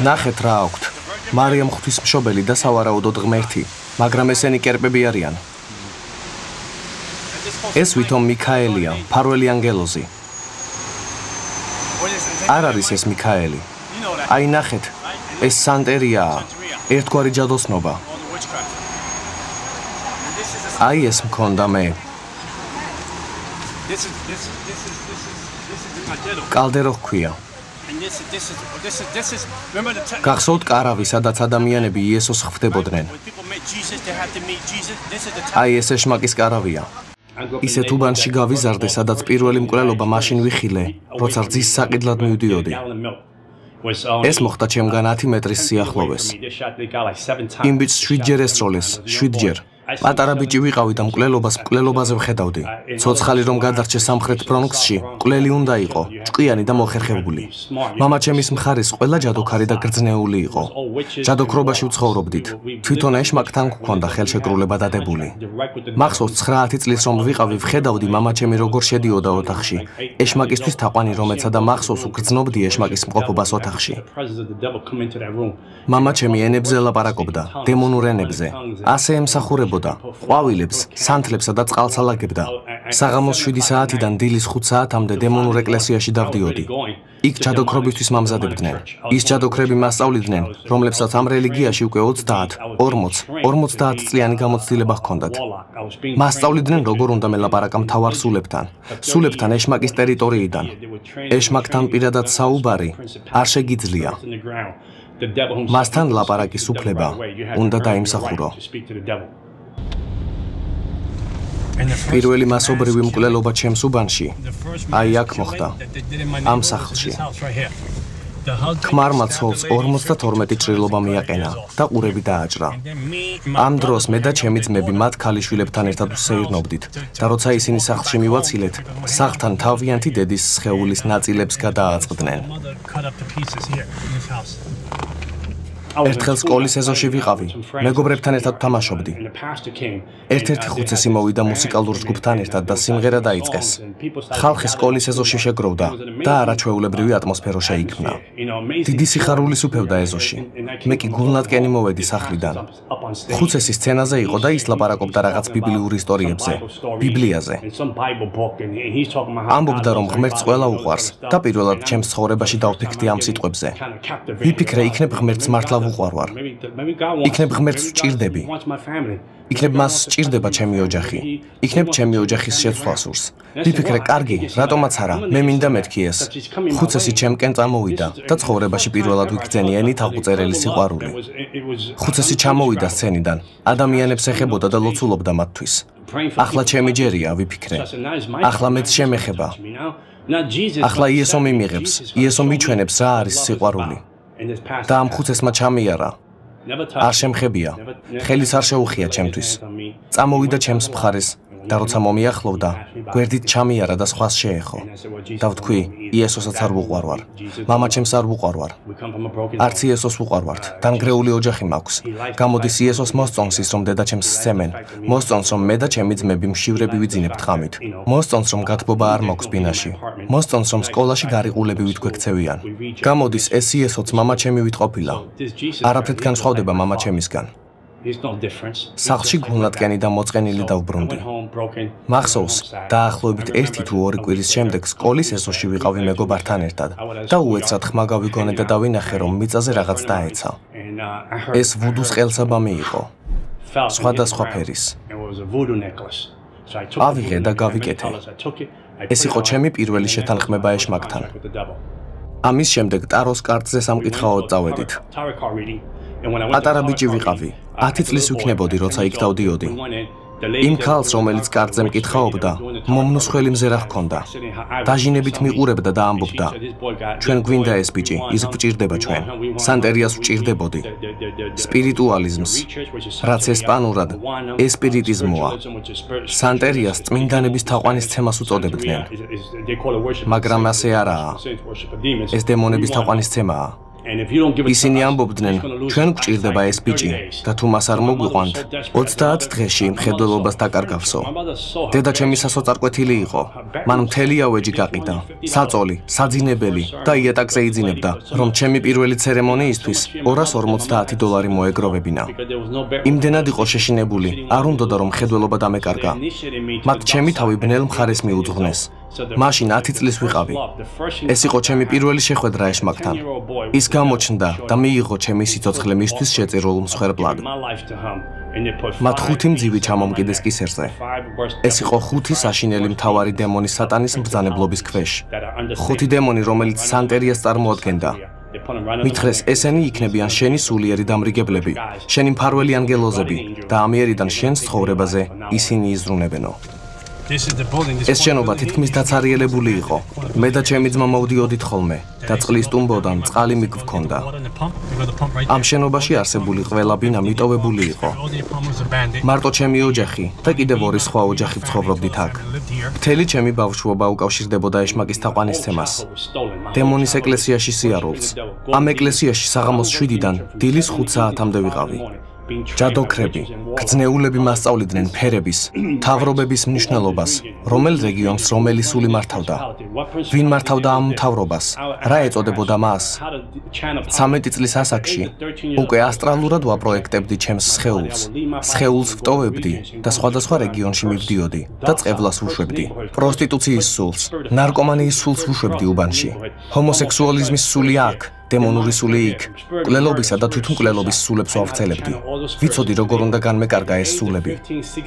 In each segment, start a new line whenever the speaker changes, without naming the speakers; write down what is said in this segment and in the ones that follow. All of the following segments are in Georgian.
ნახეთ რა აქვთ. მარიამ ღვთისმშობელი და სავარაუდოდ ღმერთი, მაგრამ ესენი კერპები არიან. ეს ვითომ მიქაელია, მფარველი ანგელოზი. არ არის ეს მიქაელი. აი ნახეთ, ეს სანტერიაა, ერთგვარი ჯადოსნობა. აი ეს მქონდა მე. კალდერო ჰქვია. გახსოვთ კარავი, სადაც ადამიანები იესოს ხვდებოდნენ. აი ეს ეშმაკის კარავია. ისეთ უბანში გავიზარდე, სადაც პირველი მკვლელობა მაშინ ვიხილე, როცა რძის საყიდლად მივდიოდი. ეს მოხდა ჩემგან 10 მეტრის სიახლოვეს. იმ ბიჭს 7-ჯერ ესროლეს, 7-ჯერ. პატარა ბიჭი ვიყავი და მკვლელობაზე ვხედავდი. ცოცხალი რომ გადარჩე სამხრეთ ბრონქსში, მკვლელი უნდა იყო, ჭკვიანი და მოხერხებული. მამაჩემის მხარის ყველა ჯადოქარი და გრძნეული იყო. ჯადოქრობაში ვცხოვრობდით. თვითონ ეშმაკთან გვქონდა ხელშეკრულება დადებული. მახსოვს 9 წლის რომ ვიყავი, ვხედავდი მამაჩემი როგორ შედიოდა ოთახში. ეშმაკისთვის თაყვანი რომ ეცა და მახსოვს უგრძნობდი ეშმაკის მყოფობას ოთახში. მამაჩემი ენებზე ლაპარაკობდა, დემონურ ენებზე. ასე ემსახურებოდა ყვავილებს, სანთლებსა და წყალს ალაგებდა. საღამოს 7 საათიდან დილის 5 საათამდე დემონურ ეკლესიაში დავდიოდი. იქ ჯადოქრობისთვის მამზადებდნენ. ის ჯადოქრები მასწავლიდნენ, რომლებსაც ამ რელიგიაში უკვე 40 წლიანი გამოცდილება ჰქონდათ. მასწავლიდნენ, როგორ უნდა მელაპარაკა მთავარ სულებთან. სულებთან ეშმაკის ტერიტორიიდან. ეშმაკთან პირადად საუბარი არ შეგიძლია. მასთან ლაპარაკის უფლება უნდა დაიმსახურო. პირველი მასობრივი მკვლელობა ჩემს უბანში აი აქ მოხდა, ამ სახლში. ქმარმა ცოლს 52 ჭრილობა მიაყენა და ყურები დააჭრა. ამ დროს მე და ჩემი ძმები მათ ქალიშვილებთან ერთად ვსეირნობდით და როცა ისინი სახლში მივაცილეთ, სახლთან თავიანთი დედის სხეულის ნაწილებს გადააწყდნენ. ერთხელ სკოლის ეზოში ვიყავი, მეგობრებთან ერთად ვთამაშობდი. ერთ-ერთი ხუცესი მოვიდა მუსიკალურ ჯგუფთან ერთად და სიმღერა დაიწყეს. ხალხი სკოლის ეზოში შეგროვდა და არაჩვეულებრივი ატმოსფერო შეიქმნა. დიდი სიხარულის უფევდა ეზოში. მე კი გულნატკენი მოვედი სახლიდან. ხუცესი სცენაზე იყო და ის ლაპარაკობდა რაღაც ბიბლიურ ისტორიებზე, ბიბლიაზე. ამბობდა, რომ ღმერთს ყველა უყვარს და პირველად ჩემს ცხოვრებაში დავფიქრდი ამ სიტყვებზე. ვიფიქრე, იქნებ ღმერთს მართლა ვუყვარვარ. იქნებ ღმერთს ვჭირდები. იქნებ მას სჭირდება ჩემი ოჯახი. იქნებ ჩემი ოჯახის შეცვლა სურს. ვიფიქრე, კარგი, რატომაც არა, მე მინდა მეთქი ეს. ხუცესი ჩემკენ წამოვიდა და ცხოვრებაში პირველად ვიგრძენი ენით აღუწერელი სიყვარული. ხუცესი ჩამოვიდა სცენიდან, ადამიანებს ეხებოდა და ლოცულობდა მათთვის. ახლა ჩემი ჯერია, ვიფიქრე. ახლა მეც შემეხება. ახლა იესო მიმიღებს, იესო მიჩვენებს რა არის სიყვარული. და ამ ხუცესმა ჩამიარა. არ შემხებია, ხელის არ შეუხია ჩემთვის. წამოვიდა ჩემს მხარეს და როცა მომიახლოვდა, გვერდით ჩამიარა და სხვას შეეხო. და ვთქვი, იესოსაც არ ვუყვარვარ, მამაჩემს არ ვუყვარვარ. არც იესოს ვუყვარვართ, დანგრეული ოჯახი მაქვს. გამოდის იესოს მოსწონს ის, რომ დედაჩემს სცემენ, მოსწონს, რომ მე და ჩემი ძმები მშივრები ვიძინებთ ღამით. მოსწონს, რომ გათბობა არ მაქვს ბინაში. მოსწონს, რომ სკოლაში გარიყულები ვითქვექცევიან. გამოდის ეს იესოც მამაჩემი ვითყოფილა. არაფრით განსხვავდება მამაჩემისგან. სახლში გულნატკენი და მოწყენილი დავბრუნდი. მახსოვს, დაახლოებით 1 თუ 2 კვირის შემდეგ სკოლის ეზოში ვიყავი მეგობართან ერთად და უეცრად ხმა გავიგონე და დავინახე, რომ მიწაზე რაღაც დაეცა. ეს ვუდუს ყელსაბამი იყო. სხვადასხვა ფერის. ავიღე და გავიკეთე. ეს იყო ჩემი პირველი შეთანხმება ეშმაკთან. ამის შემდეგ ტაროს კარტზე სამკითხაოდ წავედით. პატარა ბიჭი ვიყავი, 10 წლის ვიქნებოდი, როცა იქ დავდიოდი. იმ ქალს, რომელიც კარტზე მკითხაობდა, მომნუსხველი მზერა ჰქონდა. დაჟინებით მიყურებდა და ამბობდა, ჩვენ გვინდა ეს ბიჭი, ის გვჭირდება ჩვენ. სანტერიას ვჭირდებოდი. სპირიტუალიზმს, რაც ესპანურად ესპირიტიზმოა. სანტერიას წმინდანების თაყვანისცემას უწოდებდნენ. მაგრამ ასე არაა. ეს დემონების თაყვანისცემაა. ისინი ამბობდნენ, ჩვენ გვჭირდება ეს ბიჭი და თუ მას არ მოგვიყვანთ, 30 დღეში მხედველობას დაკარგავსო. დედა ჩემი სასოწარკვეთილი იყო. მან მთელი ავეჯი გაყიდა, საწოლი, საძინებელი და იატაკზე იძინებდა, რომ ჩემი პირველი ცერემონიისთვის $250 მოეგროვებინა. იმდენად იყო შეშინებული, არ უნდოდა რომ მხედველობა დამეკარგა. მათ ჩემი თავი ბნელ მხარეს მიუძღვნეს. მაშინ 10 წლის ვიყავი. ეს იყო ჩემი პირველი შეხვედრა ეშმაკთან. ის გამოჩნდა და მიიღო ჩემი სიცოცხლე მისთვის შეწირულ მსხვერპლად. მათ 5 მძივი ჩამომკიდეს კისერზე. ეს იყო 5 საშინელი მთავარი დემონი სატანის მბრძანებლობის ქვეშ. 5 დემონი, რომელიც სანტერიას წარმოადგენდა. მითხრეს, ესენი იქნებიან შენი სულიერი დამრიგებლები, შენი მფარველი ანგელოზები და ამიერიდან შენს ცხოვრებაზე ისინი იზრუნებენო. ეს შენობა თითქმის დაცარიელებული იყო. მე და ჩემი ძმა მოვდიოდით ხოლმე და წყლის ტუმბოდან წყალი მიგვქონდა. ამ შენობაში არსებული ყველა ბინა მიტოვებული იყო. მარტო ჩემი ოჯახი და კიდევ 2 სხვა ოჯახი ცხოვრობდით აქ. მთელი ჩემი ბავშვობა უკავშირდებოდა ეშმაკის თაყვანისცემას. დემონის ეკლესიაში სიარულს. ამ ეკლესიაში საღამოს 7-დან დილის 5 საათამდე ვიყავი. ჯადოქრები, გრძნეულები მასწავლიდნენ ფერების, მთავრობების მნიშვნელობას, რომელ რეგიონს რომელი სული მართავდა. ვინ მართავდა ამ მთავრობას, რა ეწოდებოდა მას. 13 წლის ასაკში უკვე ასტრალურად ვაპროექტებდი ჩემს სხეულს ვტოვებდი და სხვადასხვა რეგიონში მივდიოდი და წყევლას ვუშვებდი. პროსტიტუციის სულს, ნარკომანიის სულს ვუშვებდი უბანში. ჰომოსექსუალიზმის სული აქ, დემონური სული იქ, მკვლელობისა და თვითმკვლელობის სულებს ვავრცელებდი. ვიცოდი როგორ უნდა განმეკარგა ეს სულები.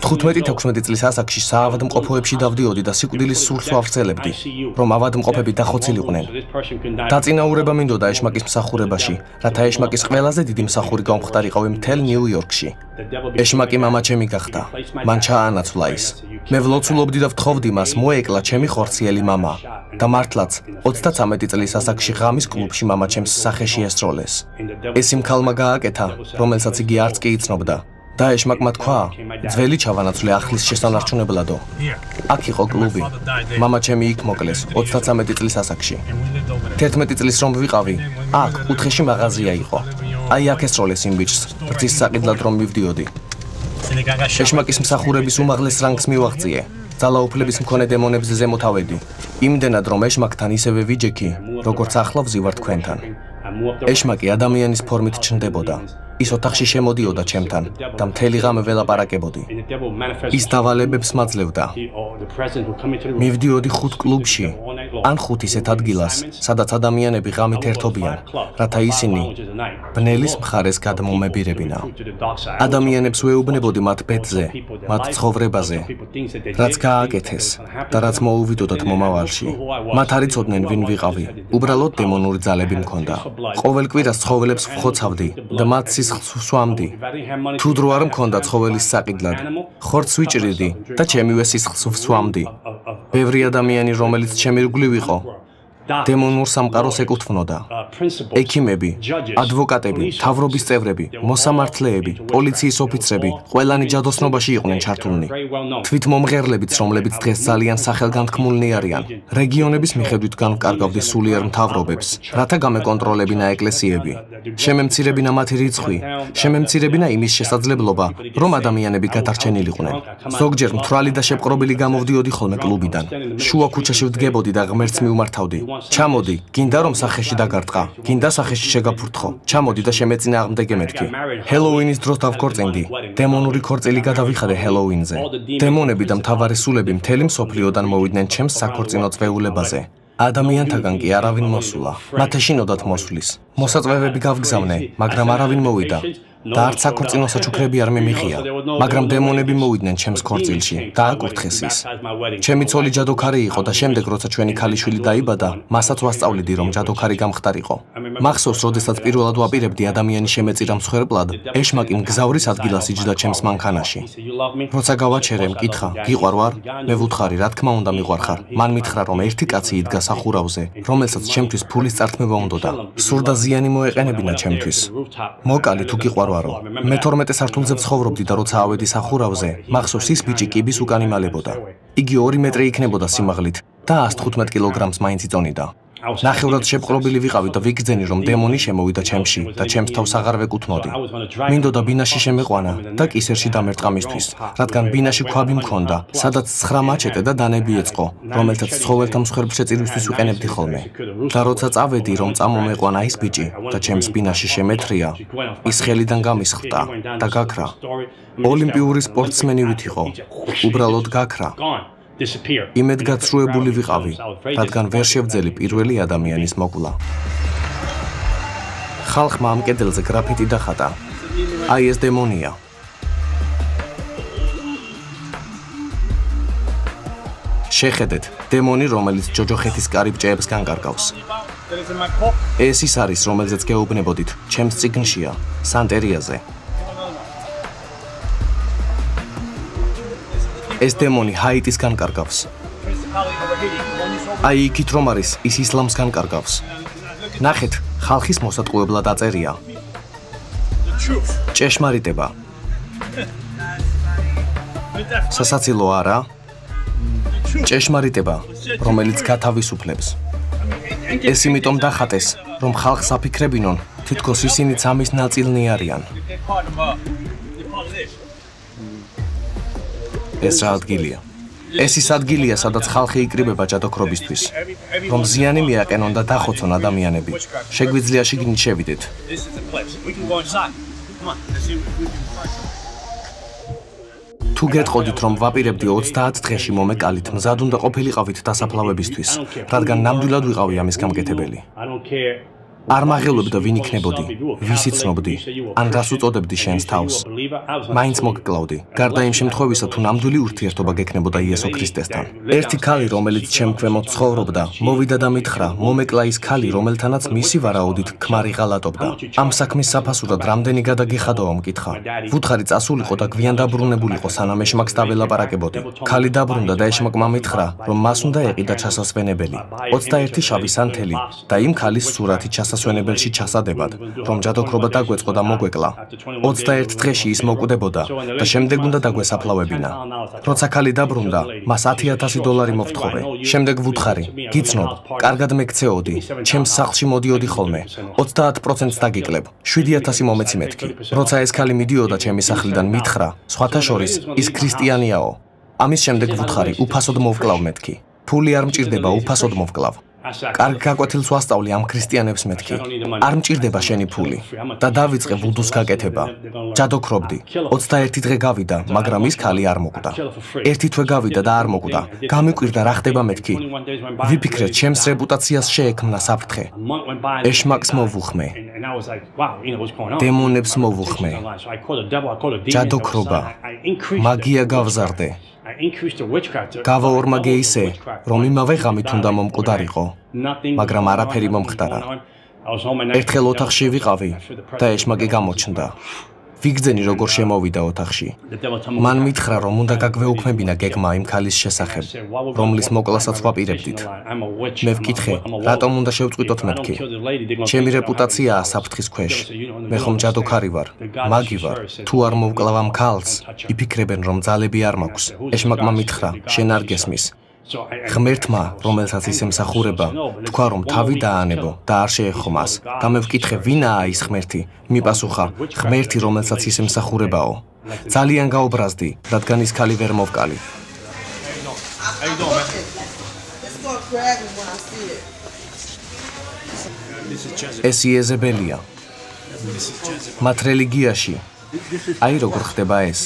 15-16 წლის ასაკში საავადმყოფოებში დავდიოდი და სიკვდილის სულს ვავრცელებდი, რომ ავადმყოფები დახოცილიყვნენ. დაწინაურება მინდოდა ეშმაკის მსახურებაში, რათა ეშმაკის ყველაზე დიდი მსახური გამხდარიყავი მთელ ნიუ-იორკში. ეშმაკი მამა ჩემი გახდა. მან ჩაანაცვლა ის. მე ვლოცულობდი და ვთხოვდი მას, მოეკლა ჩემი ხორციელი მამა. და მართლაც 33 წლის ასაკში ღამის კლუბში მამა ჩემს სახეში ესროლეს. ეს იმ ქალმა გააკეთა, რომელსაც იგი არც კი იცნობდა. და ეშმაკმა თქვა, ძველი ჩავანაცვლე ახლის შესანარჩუნებლადო. აქ იყო კლუბი. მამა ჩემი იქ მოკლეს 33 წლის ასაკში. 11 წლის რომ ვიყავი, აქ კუთხეში მაღაზია იყო. აი აქ ესროლეს იმ ბიჭს, რძის საყიდლად რომ მივდიოდი. ეშმაკის მსახურების უმაღლეს რანგს მივაღწიე. ძალაუფლების მქონე დემონებს ზემოთავედი. იმდენად რომ ეშმაკთან ისევე ვიჯექი, როგორც ახლა ვზივარ თქვენთან. ეშმაკი ადამიანის ფორმით ჩნდებოდა. ის ოთახში შემოდიოდა ჩემთან და მთელი ღამე ველაპარაკებოდი. ის დავალებებს მაძლევდა. მივდიოდი 5 კლუბში, ან 5 ისეთ ადგილას, სადაც ადამიანები ღამით ერთობიან, რათა ისინი ბნელის მხარეს გადმომებირებინა. ადამიანებს ვეუბნებოდი მათ ბედზე, მათ ცხოვრებაზე, რაც გააკეთეს და რაც მოუვიდოდათ მომავალში. მათ არ იცოდნენ ვინ ვიყავი, უბრალოდ დემონური ძალები მქონდა. ყოველ კვირას ცხოველებს ვხოცავდი და მათ სისხლს ვსვამდი. თუ დრო არ მქონდა ცხოველის საყიდლად, ხორცს ვიჭრიდი და ჩემივე სისხლს ვსვამდი. ბევრი ადამიანი, რომელიც ჩემი ირგვლივ იყო, დემონურ სამყაროს ეკუთვნოდა. ექიმები, ადვოკატები, მთავრობის წევრები, მოსამართლეები, პოლიციის ოფიცრები, ყველანი ჯადოსნობაში იყვნენ ჩართულნი. თვითმომღერლებიც, რომლებიც დღეს ძალიან სახელგანთქმულნი არიან, რეგიონების მიხედვით განვკარგავდი სულიერ მთავრობებს, რათა გამეკონტროლებინა ეკლესიები. შემემცირებინა მათი რიცხვი, შემემცირებინა იმის შესაძლებლობა, რომ ადამიანები გადარჩენილიყვნენ. ზოგჯერ მთვრალი და შეპყრობილი გამოვდიოდი ხოლმე კლუბიდან. შუა ქუჩაში ვდგებოდი და ღმერთს მივმართავდი. ჩამოდი, გინდა რომ სახეში დაგარტყა, გინდა სახეში შეგაფურთხო, ჩამოდი და შემეწინააღმდეგე მეთქი. ჰელოუინის დროს დავქორწინდი. დემონური ქორწილი გადავიხადე ჰელოუინზე. დემონები და მთავარი სულები მთელი მსოფლიოდან მოვიდნენ ჩემს საქორწინო წვეულებაზე. ადამიანთაგან კი არავინ მოსულა. მათ ეშინოდათ მოსვლის. მოსაწვევები გავგზავნე, მაგრამ არავინ მოვიდა. და არც საქორწინო საჩუქრები არ მიმიღია, მაგრამ დემონები მოვიდნენ ჩემს ქორწილში და აკურთხეს ის. ჩემი ცოლი ჯადოქარი იყო და შემდეგ როცა ჩვენი ქალიშვილი დაიბადა, მასაც ვასწავლიდი რომ ჯადოქარი გამხდარიყო. მახსოვს, როდესაც პირველად ვაპირებდი ადამიანის შემეწირა მსხვერპლად, ეშმაკი მგზავრის ადგილას იჯდა ჩემს მანქანაში. როცა გავაჩერე, მკითხა, გიყვარვარ? მე ვუთხარი, რა თქმა უნდა მიყვარხარ. მან მითხრა, რომ ერთი კაცი იდგა სახურავზე, რომელსაც ჩემთვის ფულის წართმევა უნდოდა. სურდა ზიანი მოეყენებინა ჩემთვის. მოკალი თუ გიყვარვარო. მე 12 სართულზე ვცხოვრობდი და როცა ავედი სახურავზე, მახსოვს ის ბიჭი კიბის უკან იმალებოდა. იგი 2 მეტრი იქნებოდა სიმაღლით და 115 კილოგრამს მაინც იწონიდა. ნახევრად შეპყრობილი ვიყავი და ვიგრძენი, რომ დემონი შემოვიდა ჩემში და ჩემს თავს აღარ ვეკუთვნოდი. მინდოდა ბინაში შემეყვანა და კისერში დამერტყა მისთვის, რადგან ბინაში ქვაბი მქონდა, სადაც 9 მაჩეტე და დანები ეწყო, რომელთაც ცხოველთა მსხვერპლშეწირვისთვის ვიყენებდი ხოლმე. და როცა წავედი, რომ წამომეყვანა ის ბიჭი და ჩემს ბინაში შემეთრია, ის ხელიდან გამისხდა და გაქრა. ოლიმპიური სპორტსმენივით იყო, უბრალოდ გაქრა. იმედგაცრუებული ვიყავი, რადგან ვერ შევძელი პირველი ადამიანის მოკვლა. ხალხმა ამ კედელზე გრაფიტი დახატა. აი ეს დემონია. შეხედეთ, დემონი, რომელიც ჯოჯოხეთის კარიბჭეებს განკარგავს. ეს ის არის, რომელზეც გეუბნებოდით, ჩემს წიგნშია, სანტერიაზე. ეს დემონი ჰაიტის განკარგავს. აი იქით რომ არის, ის ისლამს განკარგავს. ნახეთ, ხალხის მოსატყუებლად აწერია. ჭეშმარიტება. სასაცილო არა? ჭეშმარიტება, რომელიც გათავისუფლებს. ეს იმიტომ დახატეს, რომ ხალხს აფიქრებინონ, თითქოს ისინიც ამის ნაწილნი არიან. ეს რა ადგილია? ეს ის ადგილია, სადაც ხალხი იკრიბება ჯადოქრობისთვის, რომ ზიანი მიაყენონ და დახოცონ ადამიანები. შეგვიძლია შიგნით შევიდეთ. თუ გეტყოდით, რომ ვაპირებდი 30 დღეში მომეკალით, მზად უნდა ყოფილიყავით დასაფლავებისთვის, რადგან ნამდვილად ვიყავი ამის გამკეთებელი. არ მაღელვებდა ვინ იქნებოდი, ვის იცნობდი, ან რას უწოდებდი შენს თავს. მაინც მოგკლავდი, გარდა იმ შემთხვევისა, თუ ნამდვილი ურთიერთობა გექნებოდა იესო ქრისტესთან. ერთი ქალი, რომელიც ჩემ ქვემოთ ცხოვრობდა, მოვიდა და მითხრა, მომეკლა ის ქალი, რომელთანაც მისი ვარაუდით ქმარი ღალატობდა. ამ საქმის საფასურად რამდენი გადაგეხადოა მკითხა. ვუთხარი წასულიყო და გვიან დაბრუნებულიყო, სანამ ეშმაკს დაველაპარაკებოდი. ქალი დაბრუნდა და ეშმაკმა მითხრა, რომ მას უნდა ეყიდა ჩასასვენებელი. 21 შავი სანთელი და იმ ქალის სურათი სასვენებელში ჩასადებად, რომ ჯადოქრობა დაგვეწყო და მოგვეკლა. 21 დღეში ის მოკვდებოდა და შემდეგ უნდა დაგვესაფლავებინა. როცა ქალი დაბრუნდა, მას $10,000 მოვთხოვე. შემდეგ ვუთხარი, გიცნობ, კარგად მეკცეოდი, ჩემს სახლში მოდიოდი ხოლმე. 30%-ს დაგიკლებ, $7,000 მომეცი მეთქი. როცა ეს ქალი მიდიოდა ჩემი სახლიდან, მითხრა, სხვათა შორის, ის ქრისტიანიაო. ამის შემდეგ ვუთხარი, უფასოდ მოვკლავ მეთქი. ფული არ მჭირდება, უფასოდ მოვკლავ. კარგ გაკვეთილს ვასწავლი ამ ქრისტიანებს მეთქი. არ მჭირდება შენი ფული და დავიწყე ვუდუს გაკეთება. ჯადოქრობდი. 21 დღე გავიდა, მაგრამ ის ქალი არ მოკვდა. 1 თვე გავიდა და არ მოკვდა. გამიკვირდა რა ხდება მეთქი. ვიფიქრე, ჩემს რეპუტაციას შეექმნა საფრთხე. ეშმაკს მოვუხმე. დემონებს მოვუხმე. ჯადოქრობა. მაგია გავზარდე. გავაორმაგე ისე, რომ იმავე ღამით უნდა მომკვდარიყო, მაგრამ არაფერი მომხდარა. ერთხელ ოთახში ვიყავი და ეშმაკი გამოჩნდა. ვიგრძენი როგორ შემოვიდა ოთახში. მან მითხრა, რომ უნდა გაგვეუქმებინა გეგმა იმ ქალის შესახებ, რომლის მოკლასაც ვაპირებდით. მე ვკითხე, რატომ უნდა შევწყვიტოთ მეთქი? ჩემი რეპუტაციაა საფრთხის ქვეშ. მე ხომ ჯადოქარი ვარ, მაგი ვარ. თუ არ მოვკლავ ამ ქალს, იფიქრებენ, რომ ძალები არ მაქვს. ეშმაკმა მითხრა, შენ არ გესმის. ღმერთმა, რომელსაც ის ემსახურება, თქვა, რომ თავი დაანებო და არ შეეხო მას. და მე ვკითხე, ვინაა ის ღმერთი? მიპასუხა, ღმერთი, რომელსაც ის ემსახურებაო. ძალიან გაუბრაზდი, რადგან ის ქალი ვერ მოვკალი. ეს იეზებელია. მათ რელიგიაში. აი როგორ ხდება ეს.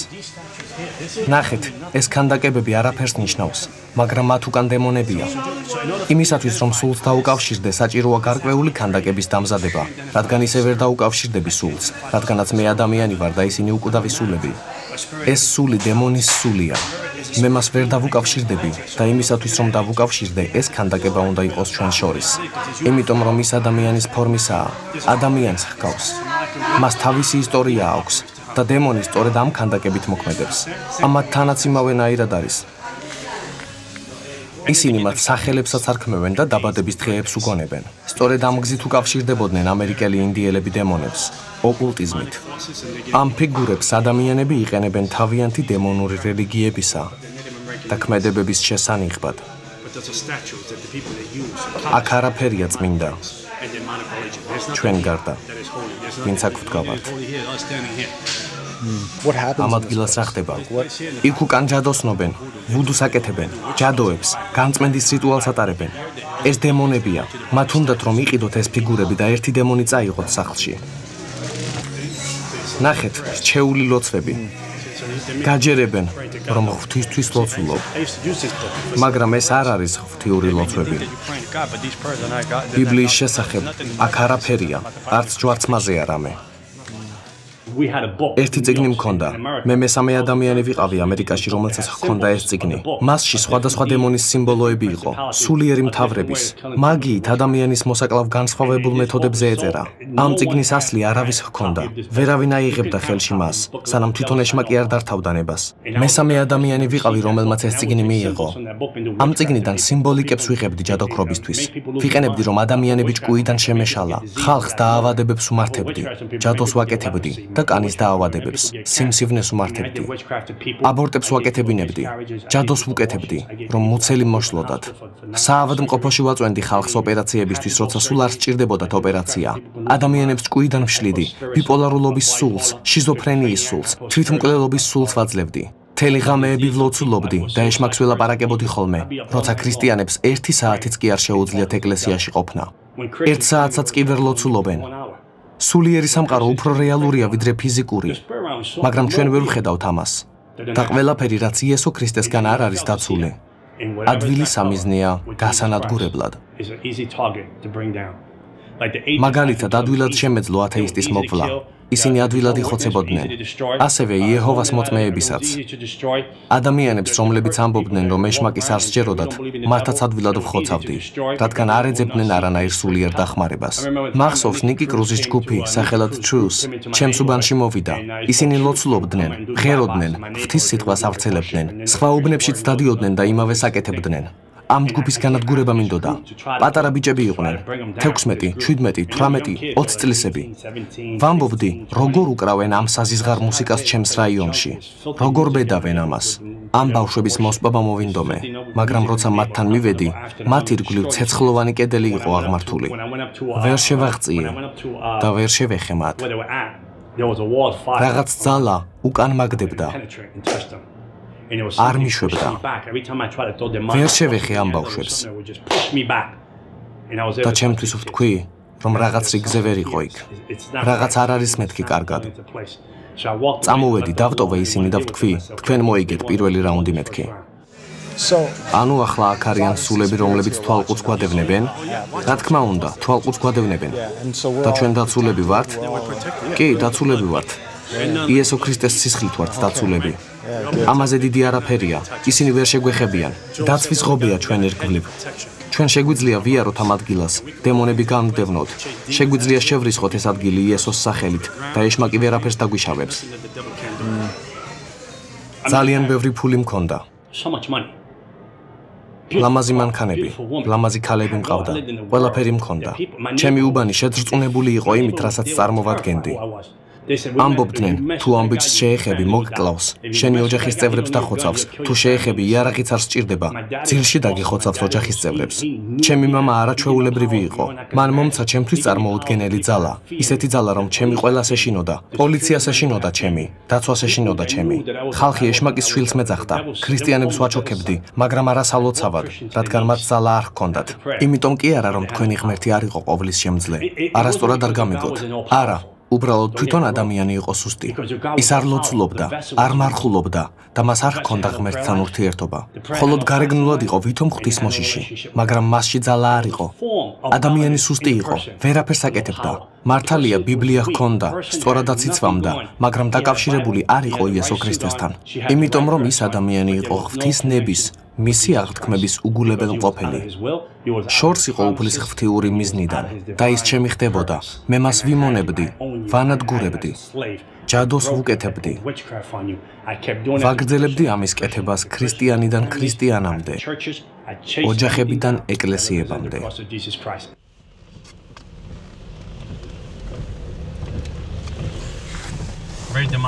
ნახეთ, ეს ქანდაკებები არაფერს ნიშნავს, მაგრამ მათ უკან დემონებია. იმისათვის, რომ სულს დაუკავშირდე, საჭიროა გარკვეული ქანდაკების დამზადება, რადგან ისე ვერ დაუკავშირდები სულს, რადგანაც მე ადამიანი ვარ და ისინი უკვდავი სულები. ეს სული დემონის სულია. მე მას ვერ დავუკავშირდები და იმისათვის, რომ დავუკავშირდე, ეს ქანდაკება უნდა იყოს ჩვენ შორის. იმიტომ, რომ ის ადამიანის ფორმისაა, ადამიანს ჰგავს. მას თავისი ისტორია აქვს. და დემონი სწორედ ამ ქანდაკებით მოქმედებს. ამათ თანაც იმავენაირად არის. ისინი მათ სახელებსაც არქმევენ და დაბადების დღეებს უგონებენ. სწორედ ამ გზით უკავშირდებოდნენ ამერიკელი ინდიელები დემონებს, ოკულტიზმით. ამ ფიგურებს ადამიანები იყენებენ თავიანთი დემონური რელიგიებისა და ქმედებების შესანიღბად. აქ არაფერია წმინდა ჩვენ გარდა ვინც აქ ვდგავართ ამ ადგილას რა ხდება იქ უკან ჯადოსნობენ ვუდუს აკეთებენ ჯადოებს განწმენდის რიტუალს ატარებენ ეს დემონებია მათ უნდათ რომ იყიდოთ ეს ფიგურები და ერთი დემონი წაიღოთ სახლში ნახეთ რჩეული ლოცვები გაჯერებენ რომ ღვთისთვის ლოცულობ მაგრამ ეს არ არის ღვთიური ლოცვები ბიბლიის შესახებ აქ არაფერია არც ჯვარცმაზე არამე ერთი წიგნი მქონდა მე მესამე ადამიანი ვიყავი ამერიკაში რომელსაც ჰქონდა ეს წიგნი მასში სხვადასხვა დემონის სიმბოლოები იყო სულიერი მთავრების მაგიით ადამიანის მოსაკლავ განსხვავებულ მეთოდებზე ეწერა ამ წიგნის ასლი არავის ჰქონდა ვერავინ აიღებდა ხელში მას სანამ თვითონ ეშმაკი არ დართავდა ნებას მესამე ადამიანი ვიყავი რომელმაც ეს წიგნი მიიღო ამ წიგნიდან სიმბოლიკებს ვიღებდი ჯადოქრობისთვის ვიყენებდი რომ ადამიანები ჭკუიდან შემეშალა ხალხს დაავადებებს უმართებდი ჯადოს ვაკეთებდი და კანის დაავადებებს, სიმსივნეს უმართებდი. აბორტებს ვაკეთებინებდი, ჯადოს ვუკეთებდი, რომ მუცელი მოშლოდათ. საავადმყოფოში ვაწვენდი ხალხს ოპერაციებისთვის, როცა სულ არ სჭირდებოდათ ოპერაცია. ადამიანებს ჭკუიდან ვშლიდი, ბიპოლარულობის სულს, შიზოფრენიის სულს, თვითმკვლელობის სულს ვაძლევდი. მთელი ღამეები ვლოცულობდი და ეშმაკს ველაპარაკებოდი ხოლმე, როცა ქრისტიანებს 1 საათიც კი არ შეუძლიათ ეკლესიაში ყოფნა. 1 საათსაც კი ვერ ლოცულობენ. სულიერი სამყარო უფრო რეალურია ვიდრე ფიზიკური, მაგრამ ჩვენ ვერ ვხედავთ ამას. და ყველაფერი რაც იესო ქრისტესგან არ არის დაცული, ადვილი სამიზნეა გასანადგურებლად. მაგალითად, ადვილად შემეძლო ათეისტის მოკვლა. ისინი ადვილად იხოცებოდნენ. ასევე იეჰოვას მოწმეებისაც. ადამიანებს, რომლებიც ამბობდნენ, რომ ეშმაკის არ სჯეროდათ, მათაც ადვილად ვხოცავდი, რადგან არ ეძებდნენ არანაირ სულიერ დახმარებას. მახსოვს ნიკი კრუზის ჯგუფი, სახელად Truth, ჩემს უბანში მოვიდა. ისინი ლოცულობდნენ, ღეროდნენ, ღვთის სიტყვას ავრცელებდნენ, სხვა უბნებშიც დადიოდნენ და იმავეს აკეთებდნენ. ამ ჯგუფის განადგურება მინდოდა. პატარა ბიჭები იყვნენ. 16, 17, 18, 20 წლისები. ვამბობდი, როგორ უკრავენ ამ საზიზღარ მუსიკას ჩემს რაიონში. როგორ ბედავენ ამას. ამ ბავშვების მოსპობა მოვინდომე, მაგრამ როცა მათთან მივედი, მათ ირგვლივ ცეცხლოვანი კედელი იყო აღმართული. ვერ შევაღწიე და ვერ შევეხე მათ. რაღაც ძალა უკან მაგდებდა. არ მიშვებდა. ვერ შევეხე ამ ბავშვებს. და ჩემთვის ვთქვი, რომ რაღაც რიგზე ვერ იყო იქ. რაღაც არ არის მეთქი კარგად. წამოვედი, დავტოვე ისინი და ვთქვი, თქვენ მოიგეთ პირველი რაუნდი მეთქი. ანუ ახლა აქ არიან სულები, რომლებიც თვალყურს გვადევნებენ? რა თქმა უნდა, თვალყურს გვადევნებენ. და ჩვენ დაცულები ვართ? კი, დაცულები ვართ. იესო ქრისტეს სისხლით ვართ დაცულები. ამაზე დიდი არაფერია. ისინი ვერ შეგვეხებიან. დაცვის ღობეა ჩვენ ირგვლივ. ჩვენ შეგვიძლია ვიაროთ ამ ადგილას, დემონები განვდევნოთ. შეგვიძლია შევრისხოთ ეს ადგილი იესოს სახელით და ეშმაკი ვერაფერს დაგვიშავებს. ძალიან ბევრი ფული მქონდა. ლამაზი მანქანები, ლამაზი ქალები მყავდა. ყველაფერი მქონდა. ჩემი უბანი შეძრწუნებული იყო იმით, რასაც წარმოვადგენდი. ამბობდნენ, თუ ამ ბიჭს შეეხები, მოგკლავს, შენი ოჯახის წევრებს დახოცავს, თუ შეეხები, იარაღიც არ სჭირდება, ძილში დაგიხოცავს ოჯახის წევრებს. ჩემი მამა არაჩვეულებრივი იყო, მან მომცა ჩემთვის წარმოუდგენელი ძალა, ისეთი ძალა, რომ ჩემი ყველას ეშინოდა, პოლიციას ეშინოდა ჩემი, დაცვას ეშინოდა ჩემი. ხალხი ეშმაკის შვილს მეძახდა, ქრისტიანებს ვაჩოქებდი, მაგრამ არასალოცავად, რადგან მათ ძალა არ ჰქონდათ. იმიტომ კი არა, რომ თქვენი ღმერთი არ იყო ყოვლის შემძლე, არასწორად არ გამიგოთ. არა. უბრალოდ თვითონ ადამიანი იყო სუსტი. ის არ ლოცულობდა, არ მარხულობდა და მას არ ჰქონდა ღმერთთან ურთიერთობა. მხოლოდ გარეგნულად იყო ვითომ ღვთისმოშიში, მაგრამ მასში ძალა არ იყო. ადამიანი სუსტი იყო, ვერაფერს აკეთებდა. მართალია ბიბლია ჰქონდა, სწორადაც იცვამდა, მაგრამ დაკავშირებული არ იყო იესო ქრისტესთან. იმიტომ რომ ის ადამიანი იყო ღვთის ნების, მისი აღთქმების უგულებელმყოფელი. შორს იყო უფლის ღვთიური მიზნიდან და ის ჩემი ხდებოდა. მე მას ვიმონებდი, ვანადგურებდი, ჯადოს ვუკეთებდი. ვაგრძელებდი ამის კეთებას ქრისტიანიდან ქრისტიანამდე, ოჯახებიდან ეკლესიებამდე.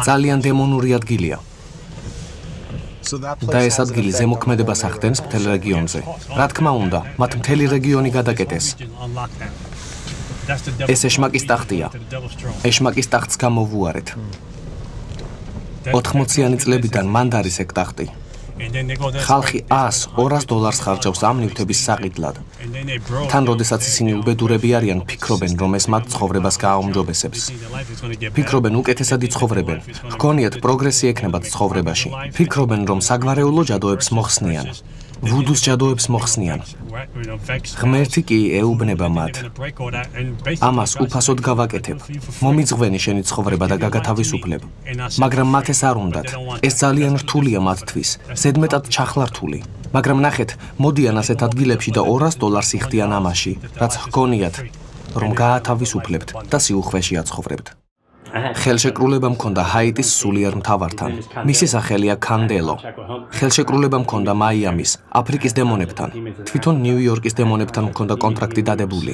ძალიან დემონური ადგილია. და ეს ადგილი ზემოქმედებას ახდენს მთელ რეგიონზე. რა თქმა უნდა, მათ მთელი რეგიონი გადაკეტეს. ეს ეშმაკის ტახტია. ეშმაკის ტახტს გამოვუარეთ. 80-იანი წლებიდან მან დარის ეგ ტახტი. ხალხი $100-200 ხარჯავს ამ ნივთების საყიდლად. თან, როდესაც ისინი უბედურები არიან, ფიქრობენ, რომ ეს მათ ცხოვრებას გააუმჯობესებს. ფიქრობენ, უკეთესად იცხოვრებენ. ჰგონიათ, პროგრესი ექნებათ ცხოვრებაში. ფიქრობენ, რომ საგვარეულო ჯადოებს მოხსნიან. ვუდუს ჯადოებს მოხსნიან. ღმერთი კი ეუბნება მათ. ამას უფასოდ გავაკეთებ. მომიძღვენი შენი ცხოვრება და გაგათავისუფლებ. მაგრამ მათ ეს არ უნდათ. ეს ძალიან რთულია მათთვის. ზედმეტად ჩახლართული. მაგრამ ნახეთ, მოდიან ასეთ ადგილებში და $200 იხდიან ამაში, რაც ჰგონიათ, რომ გაათავისუფლებთ და სიუხვეში აცხოვრებთ. ხელშეკრულება მქონდა ჰაიტის სულიერ მთავართან. მისი სახელია კანდელო. ხელშეკრულება მქონდა მაიამის, აფრიკის დემონებთან. თვითონ ნიუ-იორკის დემონებთან მქონდა კონტრაქტი დადებული.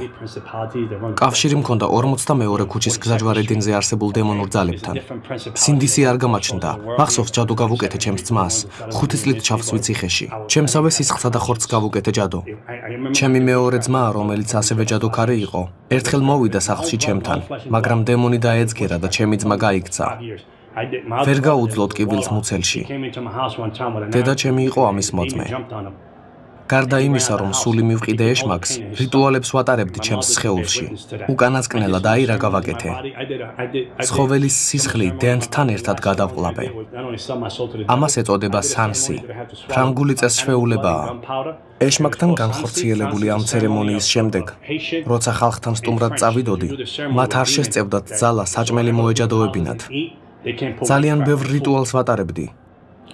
კავშირი მქონდა 42 ქუჩის გზაჯვარედინზე არსებულ დემონურ ძალებთან. სინდისი არ გამაჩნდა. მახსოვს ჯადო გავუკეთე ჩემს ძმას. 5 წლით ჩავსვი ციხეში. ჩემსავე სისხლსა და ხორცს გავუკეთე ჯადო. ჩემი მეორე ძმა, რომელიც ასევე ჯადოქარი იყო, ერთხელ მოვიდა სახლში ჩემთან, მაგრამ დემონი დაეძგერა და ჩემი ძმა გაიქცა. ვერ გაუძლოდ კიბილს მუცელში. დედა ჩემი იყო ამის მოწმე. გარდა იმისა, რომ სული მივყიდე ეშმაკს, რიტუალებს ვატარებდი ჩემს სხეულში. უკანასკნელად აირა გავაკეთე. ცხოველის სისხლი დენდთან ერთად გადავყლაპე. ამას ეწოდება სანსი. ფრანგული წესჩვეულებაა. ეშმაკთან განხორციელებული ამ ცერემონიის შემდეგ, როცა ხალხთან სტუმრად წავიდოდი, მათ არ შესწევდათ ძალა საჭმელი მოეჯადოებინათ. ძალიან ბევრ რიტუალს ვატარებდი.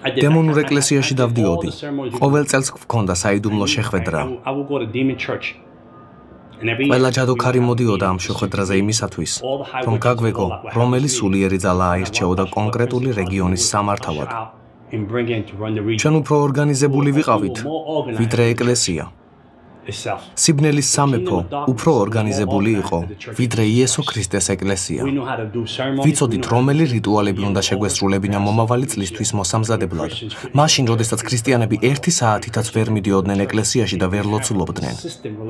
დემონურ ეკლესიაში დავდიოდი. ყოველ წელს გვქონდა საიდუმლო შეხვედრა. ყველა ჯადოქარი მოდიოდა ამ შეხვედრაზე იმისათვის, რომ გაგვეგო, რომელი სულიერი ძალა აირჩეოდა კონკრეტული რეგიონის სამართავად. ჩვენ უფრო ორგანიზებული ვიყავით, ვიდრე ეკლესია. სიბნელის სამეფო უფრო ორგანიზებული იყო, ვიდრე იესო ქრისტეს ეკლესია. ვიცოდით, რომელი რიტუალები უნდა შეგვესრულებინა მომავალი წლისთვის მოსამზადებლად. მაშინ, როდესაც ქრისტიანები 1 საათითაც ვერ მიდიოდნენ ეკლესიაში და ვერ ლოცულობდნენ.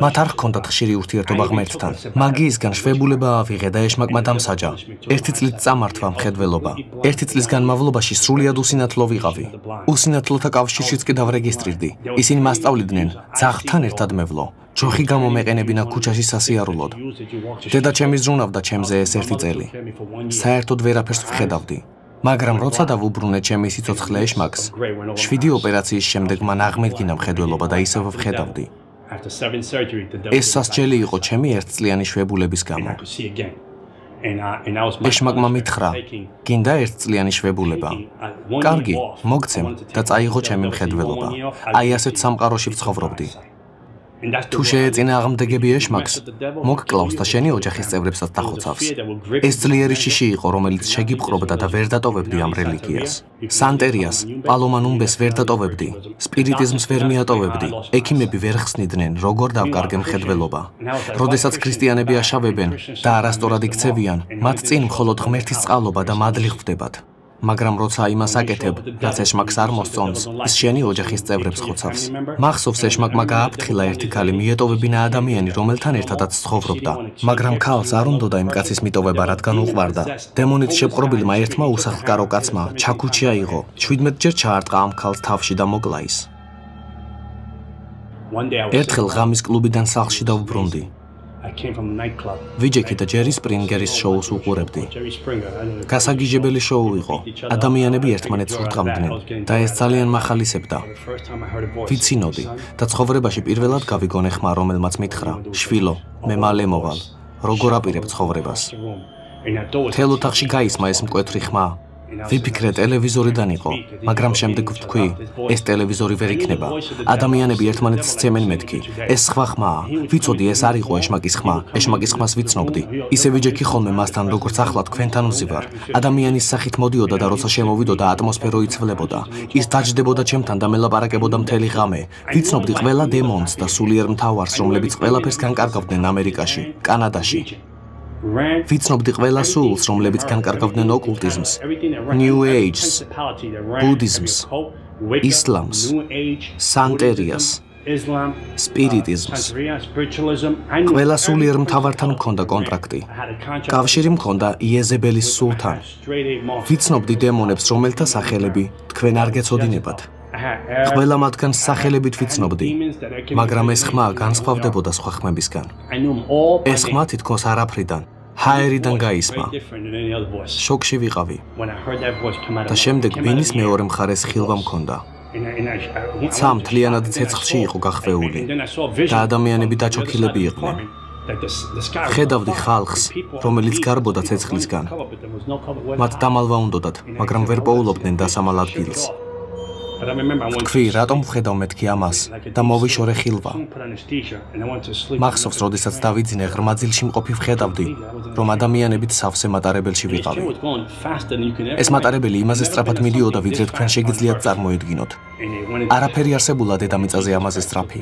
მათ არ ჰქონდათ ხშირი ურთიერთობა ღმერთთან. მაგიისგან შვებულება ავიღე და ეშმაკმა დამსაჯა. 1 წლით წამართვა მხედველობა. 1 წლის განმავლობაში სრულიად usინათლო ვიყავი. უსინათლოთა კავშირშიც კი დავრეგისტრირდი. ისინი მასწავლიდნენ, ძაღლთან ერთად ჯოხი გამომეყენებინა ქუჩაში სასიარულოდ. დედა ჩემი ზრუნავდა ჩემზე ეს 1 წელი. საერთოდ ვერაფერს ვხედავდი. მაგრამ როცა დავუბრუნე ჩემი სიცოცხლე ეშმაკს, 7 ოპერაციის შემდეგ მან აღმედგინა მხედველობა და ისევ ვხედავდი. ეს სასჯელი იყო ჩემი 1 წლიანი შვებულების გამო. ეშმაკმა მითხრა, გინდა 1 წლიანი შვებულება? კარგი, მოგცემ და წაიღო ჩემი მხედველობა. აი ასეთ სამყაროში ვცხოვრობდი. თუ შეეწინა აღმდეგები ეშმაკს, მოგკლავს და შენი ოჯახის წევრებსაც დახოცავს. ეს ძლიერი შიში იყო, რომელიც შეგიპყრობდა და ვერ დატოვებდი ამ რელიგიას. სანტერიას, პალომანუმბეს ვერ დატოვებდი, სპირიტიზმს ვერ მიატოვებდი. ექიმები ვერ ხსნიდნენ, როგორ დავკარგე მხედველობა. როდესაც ქრისტიანები აშავებენ და არასწორად იქცევიან, მათ წინ მხოლოდ ღმერთის წყალობა და მადლი ხვდებათ. მაგრამ როცა იმას აკეთებ, რაც ეშმაკს არ მოსწონს, ის შენი ოჯახის წევრებს ხოცავს. მახსოვს, ეშმაკმა გააფრთხილა ერთი ქალი მიეტოვებინა ადამიანი, რომელთან ერთადაც ცხოვრობდა. მაგრამ ქალს არ უნდოდა იმ კაცის მიტოვება, რადგან უყვარდა. დემონით შეპყრობილმა ერთმა უსახლკარო კაცმა ჩაქუჩი აიღო, 17 ჯერ ჩაარტყა ამ ქალს თავში და მოკლა ის. ერთხელ ღამის კლუბიდან სახლში დავბრუნდი. ვიჯექი და ჯერი სპრინგერის შოუს უყურებდი. გასაგიჟებელი შოუ იყო. ადამიანები ერთმანეთს ურტყამდნენ და ეს ძალიან მახალისებდა. ვიცინოდი და ცხოვრებაში პირველად გავიგონე ხმა, რომელმაც მითხრა: შვილო, მე მალე მოვალ. როგორ აპირებ ცხოვრებას? მთელ ოთახში გაისმა ეს მკვეთრი ხმა. ვიფიქრე ტელევიზორიდან იყო, მაგრამ შემდეგ ვთქვი, ეს ტელევიზორი ვერ იქნება. ადამიანები ერთმანეთს სცემენ მეთქი. ეს სხვა ხმაა. ვიცოდი, ეს არ იყო ეშმაკის ხმა. ეშმაკის ხმას ვიცნობდი. ისე ვიჯექი ხოლმე მასთან, როგორც ახლა თქვენთან ვზივარ. ადამიანის სახით მოდიოდა და როცა შემოვიდოდა, ატმოსფერო იცვლებოდა. ის დაჯდებოდა ჩემთან და მელაპარაკებოდა მთელი ღამე. ვიცნობდი ყველა დემონს და სულიერ მთავარს, რომლებიც ყველაფერს განკარგავდნენ ამერიკაში, კანადაში. ვიცნობდი ყველა სულს, რომლებიც განკარგავდნენ ოკულტიზმს, New Age-ს, ბუდიზმს, ისლამს, სანტერიას, სპირიტიზმს. ყველა სულიერ მთავართან მქონდა კონტრაქტი. კავშირი მქონდა იეზებელის სულთან. ვიცნობდი დემონებს, რომელთა სახელები თქვენ არ გეცოდინებათ. ყველა მათგანს სახელებით ვიცნობდი, მაგრამ ეს ხმა განსხვავდებოდა სხვა ხმებისგან. ეს ხმა თითქოს არაფრიდან, ჰაერიდან გაისმა. შოკში ვიყავი. და შემდეგ ბინის მეორე მხარეს ხილვა მქონდა. ცა მთლიანად ცეცხლში იყო გახვეული და ადამიანები დაჩოქილები იყვნენ. ხედავდი ხალხს, რომელიც გარბოდა ცეცხლისგან. მათ დამალვა უნდოდათ, მაგრამ ვერ პოულობდნენ დასამალ ადგილს. ვთქვი, რატომ ვხედავ მეთქი ამას და მოვიშორე ხილვა. მახსოვს, როდესაც დავიძინე ღრმა ძილში მყოფი ვხედავდი, რომ ადამიანებით სავსე მატარებელში ვიყავი. ეს მატარებელი იმაზე სწრაფად მიდიოდა, ვიდრე თქვენ შეგიძლიათ წარმოედგინოთ. არაფერი არსებულა დედამიწაზე ამაზე სწრაფი.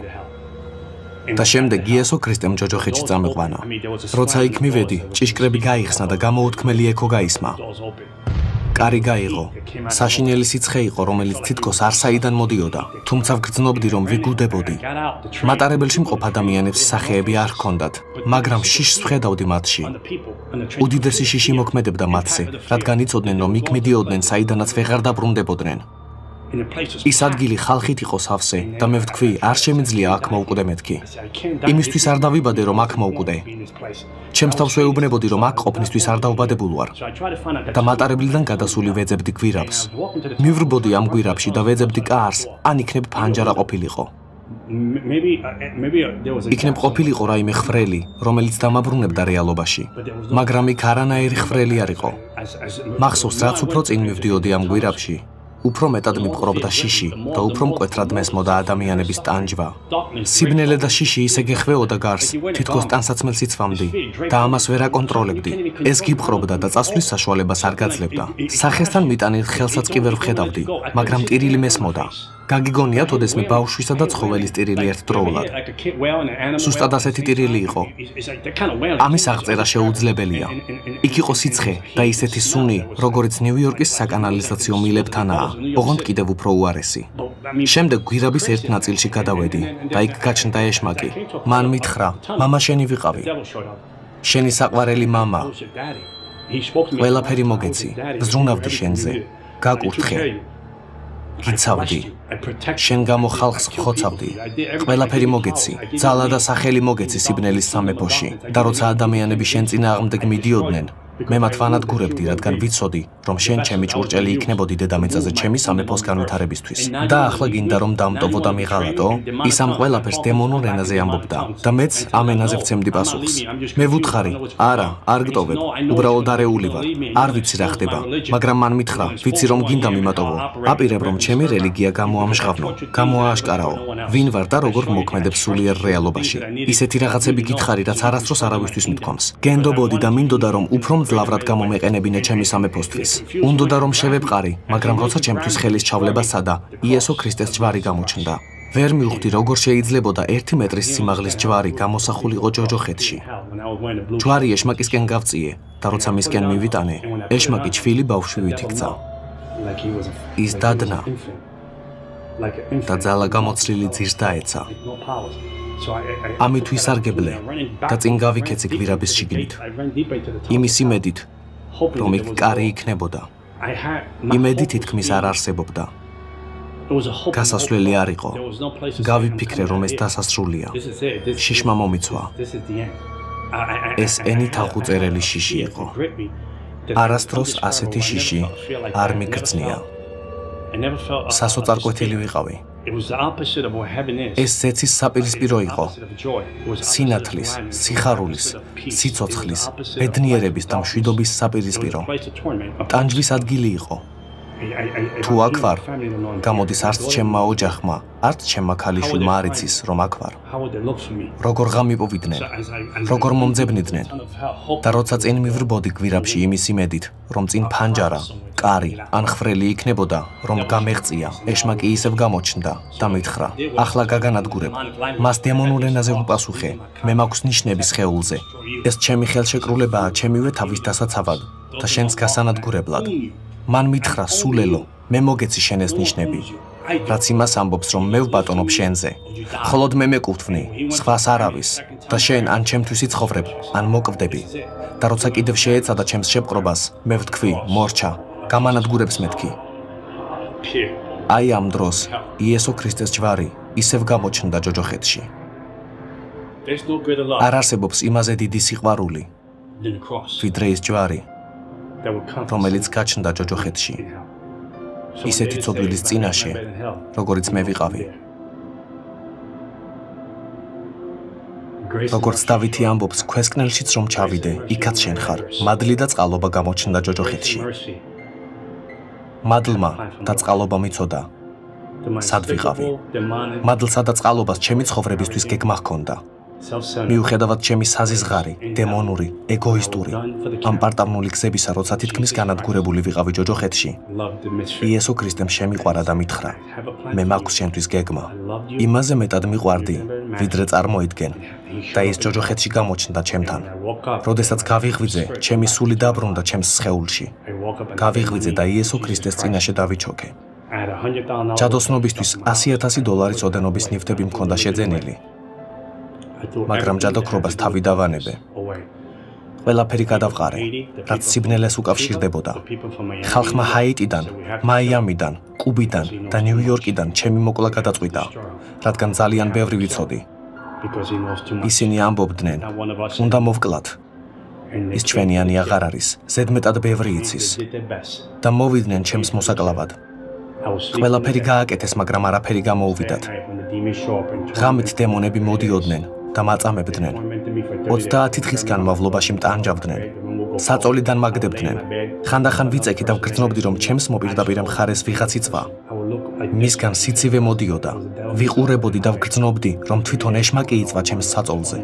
და შემდეგ იესო ქრისტემ ჯოჯოხეთში წამეყვანა. როცა იქ მივედი, ჭიშკრები გაიხსნა და გამოუთქმელი ექო გაისმა. კარი გაიღო. საშინელი სიცხე იყო, რომელიც თითქოს არსაიდან მოდიოდა, თუმცა ვგრძნობდი, რომ ვიგუდებოდი. მატარებელში მყოფ ადამიანებს სახეები არ ჰქონდათ, მაგრამ შიშს ვხედავდი მათში. უდიდესი შიში მოქმედებდა მათზე, რადგან იცოდნენ, რომ იქ მიდიოდნენ, საიდანაც ვეღარ დაბრუნდებოდნენ. ის ადგილი ხალხით იყო სავსე და მე ვთქვი, არ შემიძლია აქ მოვკვდე მეთქი. იმისთვის არ დავიბადე, რომ აქ მოვკვდე. ჩემს თავს ვეუბნებოდი, რომ აქ ყოფნისთვის არ დავბადებულ ვარ. და მატარებლიდან გადასული ვეძებდი გვირაბს. მივრბოდი ამ გვირაბში და ვეძებდი კარს, ან იქნებ ფანჯარა ყოფილიყო. იქნებ ყოფილიყო რაიმე ხვრელი, რომელიც დამაბრუნებდა რეალობაში, მაგრამ იქ არანაირი ხვრელი არ იყო. მახსოვს, რაც უფრო წინ მივდიოდი ამ გვირაბში, უფრო მეტად მიპყრობდა შიში და უფრო მკვეთრად მესმოდა ადამიანების ტანჯვა. სიბნელე და შიში ისე გეხვეოდა გარს, თითქოს ტანსაცმელს იცვამდი და ამას ვერ აკონტროლებდი. ეს გიფყრობდა და წასვლის საშუალებას არ გაძლევდა. სახესთან მიტანილ ხელსაც კი ვერ ვხედავდი, მაგრამ ტირილი მესმოდა. გაგიგონიათ, ოდესმე ბავშვისა და ცხოველის ტირილი ერთდროულად. სუსტად ასეთი ტირილი იყო. ამის აღწერა შეუძლებელია. იქ იყო სიცხე და ისეთი სუნი, როგორიც ნიუ-იორკის საკანალიზაციო მილებთანაა, ოღონდ კიდევ უფრო უარესი. შემდეგ გვირაბის ერთ ნაწილში გადავედი და იქ გაჩნდა ეშმაკი. მან მითხრა, მამა შენი ვიყავი. შენი საყვარელი მამა. ყველაფერი მოგეცი, ვზრუნავდი შენზე. გაკურთხე. გიცავდი. შენ გამო ხალხს ხოცავდი. ყველაფერი მოგეცი, ძალა და სახელი მოგეცი სიბნელის სამეფოში. და როცა ადამიანები შენ წინააღმდეგ მიდიოდნენ, მე მათ ვანადგურებდი, რადგან ვიცოდი, რომ შენ ჩემი ჭურჭელი იქნებოდი დედამიწაზე ჩემი სამეფოს განვითარებისთვის. და ახლა გინდა რომ დამტოვო და მიღალატო? ის ამ ყველაფერს დემონურ ენაზე ამბობდა და მეც ამ ენაზე ვცემდი პასუხს. მე ვუთხარი, არა, არ გტოვებ, უბრალოდ არეული ვარ. არ ვიცი რა ხდება, მაგრამ მან მითხრა, ვიცი რომ გინდა მიმატოვო. აპირებ რომ ჩემი რელიგია გამოამჟღავნო, გამოააშკარაო, ვინ ვარ და როგორ მოქმედებ სულიერ რეალობაში. ისეთი რაღაცები გითხარი, რაც არასდროს არავისთვის მithქვამს. გენდობოდი და მინდოდა რომ უფრო მძლავრად გამომეყენებინე ჩემი სამეფოსთვის. უნდოდა რომ შევეპყარი, მაგრამ როცა ჩემთვის ხელის ჩავლება სცადა, იესო ქრისტეს ჯვარი გამოჩნდა. ვერ მივხვდი, როგორ შეიძლებოდა 1 მეტრის სიმაღლის ჯვარი გამოსახულიყო ჯოჯოხეთში. ჯვარი ეშმაკისკენ გავწიე და როცა მისკენ მივიტანე, ეშმაკი ჩვილი ბავშვივით იქცა. ის დადნა და ძალა გამოცლილი ძირს დაეცა. ამით ვისარგებლე და წინ გავიქეცე გვირაბის შიგნით. იმის იმედით, რომ იქ კარი იქნებოდა. იმედი თითქმის არ არსებობდა. გასასვლელი არ იყო. გავიფიქრე, რომ ეს დასასრულია. შიშმა მომიცვა. ეს ენით აღუწერელი შიში იყო. არასდროს ასეთი შიში არ მიგრძნია. სასოწარკვეთილი ვიყავი. ეს ზეცის საპირისპირო იყო. სინათლის, სიხარულის, სიცოცხლის, ბედნიერების და მშვიდობის საპირისპირო. ტანჯვის ადგილი იყო. თუ აქ ვარ, გამოდის არც ჩემმა ოჯახმა, არც ჩემმა ქალიშვილმა არ იცის, რომ აქ ვარ. როგორ ღამიპოვიდნენ, როგორ მომძებნიდნენ. და როცა წინ მივრბოდი გვირაბში იმის იმედით, რომ წინ ფანჯარა, კარი ან ხვრელი იქნებოდა, რომ გამეღწია, ეშმაკი ისევ გამოჩნდა და მითხრა, ახლა გაგანადგურებ. მას დემონურ ენაზე ვუპასუხე, მე მაქვს ნიშნები სხეულზე. ეს ჩემი ხელშეკრულებაა ჩემივე თავის დასაცავად და შენს გასანადგურებლად. მან მითხრა, სულელო, მე მოგეცი შენ ეს ნიშნები. რაც იმას ამბობს, რომ მე ვბატონობ შენზე. მხოლოდ მე მეკუთვნი, სხვას არავის, და შენ ან ჩემთვის იცხოვრებ, ან მოკვდები. და როცა კიდევ შეეცადა ჩემს შეპყრობას, მე ვთქვი, მორჩა, გამანადგურებს მეთქი. აი ამ დროს იესო ქრისტეს ჯვარი ისევ გამოჩნდა ჯოჯოხეთში. არ არსებობს იმაზე დიდი სიყვარული, ვიდრე ის ჯვარი, რომელიც გაჩნდა ჯოჯოხეთში. ისეთი ცოდვილის წინაშე, როგორიც მე ვიყავი. როგორც დავითი ამბობს, ქვესკნელშიც რომ ჩავიდე, იქაც შენ ხარ. მადლი და წყალობა გამოჩნდა ჯოჯოხეთში. მადლმა და წყალობამ იცოდა, სად ვიყავი. მადლსა და წყალობას ჩემი ცხოვრებისთვის გეგმა ჰქონდა. მიუხედავად ჩემი საზიზღარი, დემონური, ეგოისტური, ამ პარტავნული გზებისა, როცა თითქმის განადგურებული ვიყავი ჯოჯოხეთში, იესო ქრისტემ შემიყვარა და მითხრა, მე მაქვს შენთვის გეგმა. იმაზე მეტად მიყვარდი, ვიდრე წარმოიდგენ, და ის ჯოჯოხეთში გამოჩნდა ჩემთან. როდესაც გავიღვიძე, ჩემი სული დაბრუნდა ჩემს სხეულში. გავიღვიძე და იესო ქრისტეს წინაშე დავიჩოქე. ჯადოსნობისთვის $100,000 ოდენობის ნივთები მქონდა შეძენილი. მაგრამ ჯადოქრობას თავი დავანებე. ყველაფერი გადავყარე, რაც სიბნელეს უკავშირდებოდა. ხალხმა ჰაიტიდან, მაიამიდან, კუბიდან და ნიუ-იორკიდან ჩემი მოკლა გადაწყვიტა, რადგან ძალიან ბევრი ვიცოდი. ისინი ამბობდნენ, უნდა მოვკლათ. ის ჩვენიანი აღარ არის, ზედმეტად ბევრი იცის. და მოვიდნენ ჩემს მოსაკლავად. ყველაფერი გააკეთეს, მაგრამ არაფერი გამოუვიდათ. ღამით დემონები მოდიოდნენ და მაწამებდნენ. 30 დღის განმავლობაში მტანჯავდნენ. საწოლიდან მაგდებდნენ. ხანდახან ვიწექი და ვგრძნობდი, რომ ჩემს მოპირდაპირე მხარეს ვიღაც იწვა. მისგან სიცივე მოდიოდა. ვიყურებოდი და ვგრძნობდი, რომ თვითონ ეშმაკი იწვა ჩემს საწოლზე.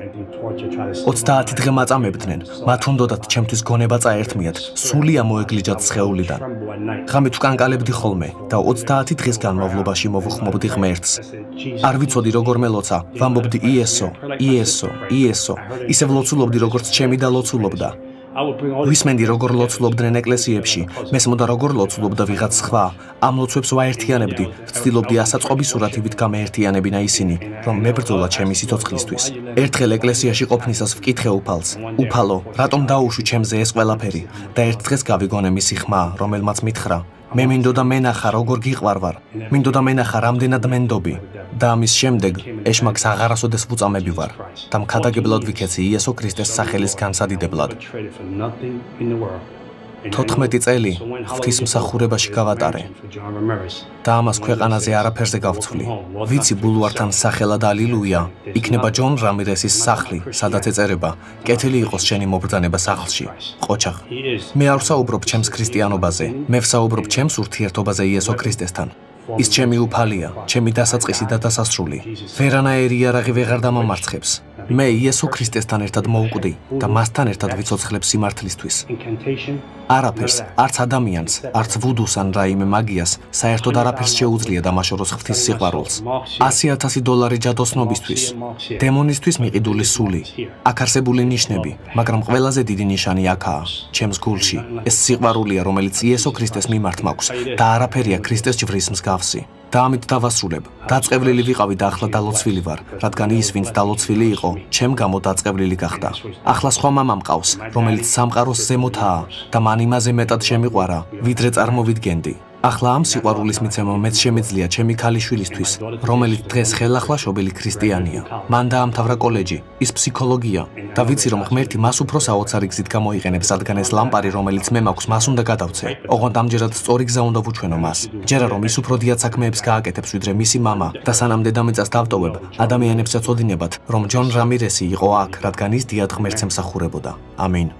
30 დღე მაწამებდნენ. მათ უნდოდათ ჩემთვის გონება წაერთმიათ, სული ამოეგლიჯათ სხეულიდან. ღამით ვკანკალებდი ხოლმე და 30 დღის განმავლობაში მოვუხმობდი ღმერთს. არ ვიცოდი როგორ მელოცა, ვამბობდი იესო, იესო, იესო. ისევ ლოცულობდი, როგორც ჩემი და ლოცულობდა. ვისმენდი როგორ ლოცულობდნენ ეკლესიებში, მესმოდა როგორ ლოცულობდა ვიღაც სხვა. ამ ლოცვებს ვაერთიანებდი, ვცდილობდი ასაწყობი სურათივით გამეერთიანებინა ისინი, რომ მებრძოლა ჩემი სიცოცხლისთვის. ერთხელ ეკლესიაში ყოფნისას ვკითხე უფალს, უფალო, რატომ დაუშვი ჩემზე ეს ყველაფერი? და ერთ დღეს გავიგონე მისი ხმა, რომელმაც მითხრა, მე მინდოდა მენახა როგორ გიყვარვარ, მინდოდა მენახა რამდენად მენდობი. და ამის შემდეგ ეშმაკს აღარასოდეს ვუწამები ვარ და მქადაგებლად ვიქეცი იესო ქრისტეს სახელის განსადიდებლად. 14 წელი ღვთისმსახურებაში გავატარე და ამას ქვეყანაზე არაფერზე გავცვლი. ვიცი ბულვართან სახელად ალილუია იქნება ჯონ რამირესის სახლი, სადაც ეწერება, კეთილი იყოს შენი მობრძანება სახლში, ყოჩაღ. მე არ ვსაუბრობ ჩემს ქრისტიანობაზე, მე ვსაუბრობ ჩემს ურთიერთობაზე იესო ქრისტესთან. ის ჩემი უფალია, ჩემი დასაწყისი და დასასრული. ვერანაირი იარაღი ვეღარ დამამარცხებს. მე იესო ქრისტესთან ერთად მოვკვდი და მასთან ერთად ვიცოცხლებ სიმართლისთვის. არაფერს, არც ადამიანს, არც ვუდუს ან რაიმე მაგიას საერთოდ არაფერს შეუძლია დამაშოროს ღვთის სიყვარულს. $100,000 ჯადოსნობისთვის, დემონისთვის მიყიდული სული, აქ არსებული ნიშნები, მაგრამ ყველაზე დიდი ნიშანი აქაა, ჩემს გულში. ეს სიყვარულია, რომელიც იესო ქრისტეს მიმართ მაქვს და არაფერია ქრისტეს ჯვრის მსგავსი. და ამით დავასრულებ. დაწყევლილი ვიყავი და ახლა დალოცვილი ვარ, რადგან ის, ვინც დალოცვილი იყო, ჩემ გამო დაწყევლილი გახდა. ახლა სხვა მამა მყავს, რომელიც სამყაროს ზემოთაა და მან იმაზე მეტად შემიყვარა, ვიდრე წარმოვიდგენდი. ახლა ამ სიყვარულის მიცემა მეც შემიძლია ჩემი ქალიშვილისთვის, რომელიც დღეს ხელახლა-შობილი ქრისტიანია. მან დაამთავრა კოლეჯი, ის ფსიქოლოგია და ვიცი, რომ ღმერთი მას უფრო საოცარი გზით გამოიყენებს, რადგან ეს ლამპარი, რომელიც მე მაქვს, მას უნდა გადავცე. ოღონდ ამჯერად სწორი გზა უნდა ვუჩვენო მას. ჯერა რომ ის უფრო დიდ საქმეებს გააკეთებს, ვიდრე მისი მამა და სანამ დედამიწას დავტოვებ, ადამიანებს ეცოდინებათ, რომ ჯონ რამირესი იყო აქ, რადგან ის დიდ ღმერთს ემსახურებოდა. ამინ.